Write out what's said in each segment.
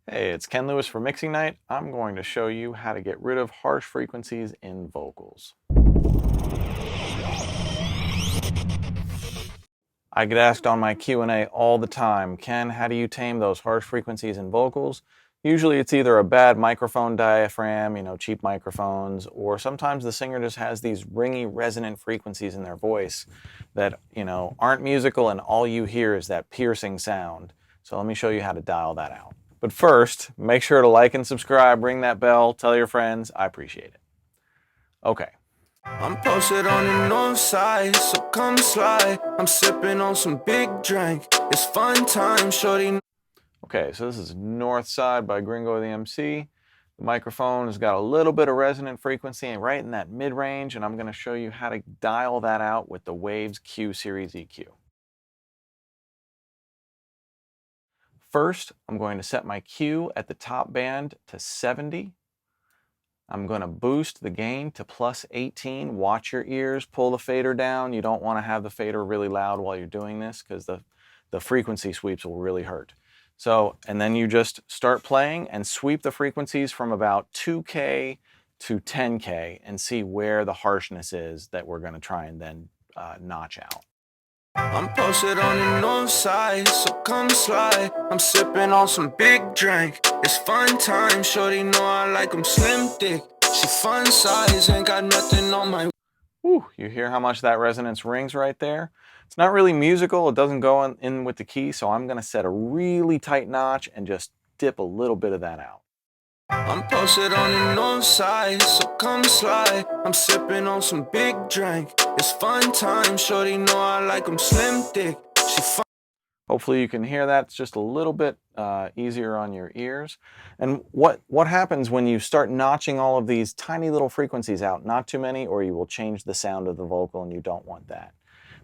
Hey, it's Ken Lewis for Mixing Night. I'm going to show you how to get rid of harsh frequencies in vocals. I get asked on my Q&A all the time, Ken, how do you tame those harsh frequencies in vocals? Usually it's either a bad microphone diaphragm, cheap microphones, or sometimes the singer just has these ringy resonant frequencies in their voice that, aren't musical and all you hear is that piercing sound. So let me show you how to dial that out. But first, make sure to like and subscribe, ring that bell, tell your friends. I appreciate it. Okay. I'm posted on the north side, so come slide. I'm sipping on some big drink. It's fun time, shorty. Okay, so this is North Side by Gringo the MC. The microphone has got a little bit of resonant frequency and right in that mid-range, and I'm going to show you how to dial that out with the Waves Q Series EQ. First, I'm going to set my Q at the top band to 70. I'm going to boost the gain to plus 18. Watch your ears, pull the fader down. You don't want to have the fader really loud while you're doing this because the frequency sweeps will really hurt. So, and then you just start playing and sweep the frequencies from about 2K to 10K and see where the harshness is that we're going to try and then notch out. I'm posted on the north side, so come slide. I'm sipping on some big drink. It's fun time, shorty know I like 'em slim thick. She fun size, ain't got nothing on my... Whew, you hear how much that resonance rings right there? It's not really musical, it doesn't go in with the key, so I'm going to set a really tight notch and just dip a little bit of that out. I'm posted on the north side, so come slide. I'm sipping on some big drink. It's fun time, shorty know I like 'em slim thick. She fun... Hopefully you can hear that. It's just a little bit easier on your ears. And what happens when you start notching all of these tiny little frequencies out? Not too many, or you will change the sound of the vocal, and you don't want that.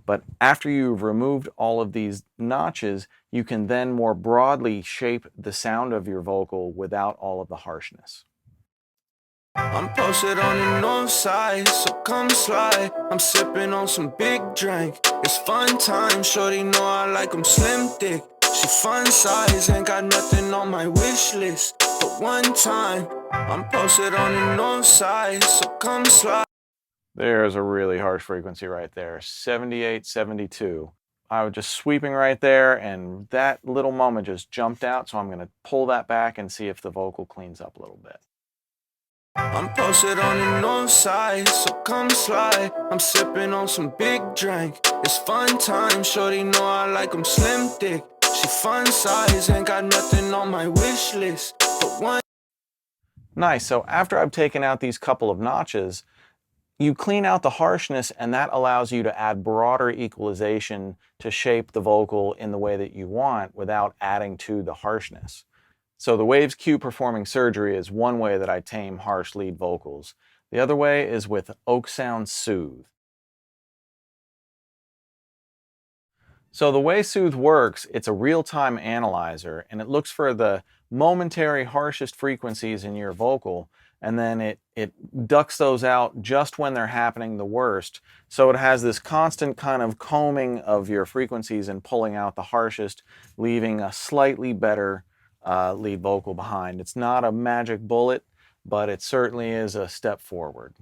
But after you've removed all of these notches, you can then more broadly shape the sound of your vocal without all of the harshness. I'm posted on the north side, so come slide. I'm sipping on some big drink. It's fun time, shorty know I like 'em slim thick. She fun size, ain't got nothing on my wish list. But one time, I'm posted on the north side, so come slide. There's a really harsh frequency right there, 78, 72. I was just sweeping right there, and that little moment just jumped out, so I'm going to pull that back and see if the vocal cleans up a little bit. I'm posted on the north side, so come slide. I'm sipping on some big drink. It's fun time, shorty know I like 'em slim thick. She fun size, ain't got nothing on my wish list. But one... Nice, so after I've taken out these couple of notches, you clean out the harshness, and that allows you to add broader equalization to shape the vocal in the way that you want without adding to the harshness. So the Waves Q performing surgery is one way that I tame harsh lead vocals. The other way is with oeksound Soothe. So the way Soothe works, it's a real-time analyzer, and it looks for the momentary harshest frequencies in your vocal, and then it ducks those out just when they're happening the worst. So it has this constant kind of combing of your frequencies and pulling out the harshest, leaving a slightly better lead vocal behind. It's not a magic bullet, but it certainly is a step forward.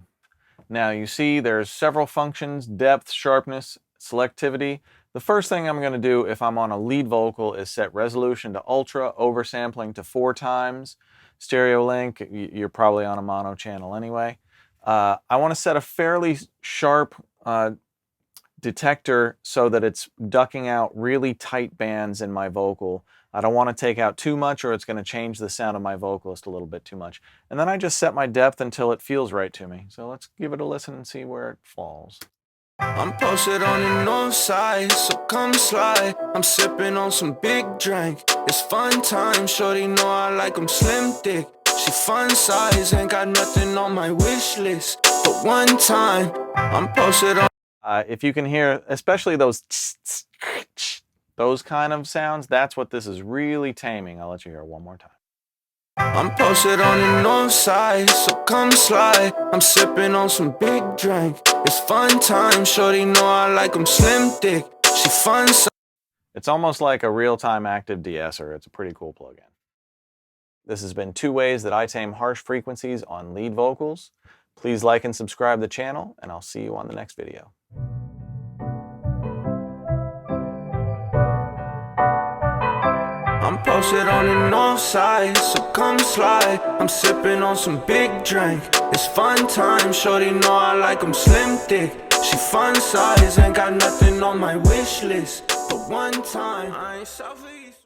Now you see there's several functions: depth, sharpness, selectivity. The first thing I'm going to do if I'm on a lead vocal is set resolution to ultra, oversampling to 4 times. Stereo link, you're probably on a mono channel anyway. I want to set a fairly sharp detector so that it's ducking out really tight bands in my vocal. I don't want to take out too much or it's going to change the sound of my vocalist a little bit too much. And then I just set my depth until it feels right to me. So let's give it a listen and see where it falls. I'm posted on the north side, so come slide. I'm sipping on some big drink. It's fun time, shorty know I like 'em slim thick. She fun size, ain't got nothing on my wish list. But one time, I'm posted on... If you can hear, especially those those kind of sounds, that's what this is really taming. I'll let you hear it one more time. I'm posted on the north side, so come slide. I'm sipping on some big drink. It's fun time, shorty know I like 'em slim thick. She fun size. It's almost like a real-time active de-esser. It's a pretty cool plugin. This has been 2 ways that I tame harsh frequencies on lead vocals. Please like and subscribe to the channel, and I'll see you on the next video. I'm posted on the north side, so come slide. I'm sipping on some big drink. It's fun time, shorty know I like 'em slim thick. She fun size, ain't got nothing on my wish list. But one time, I ain't selfish.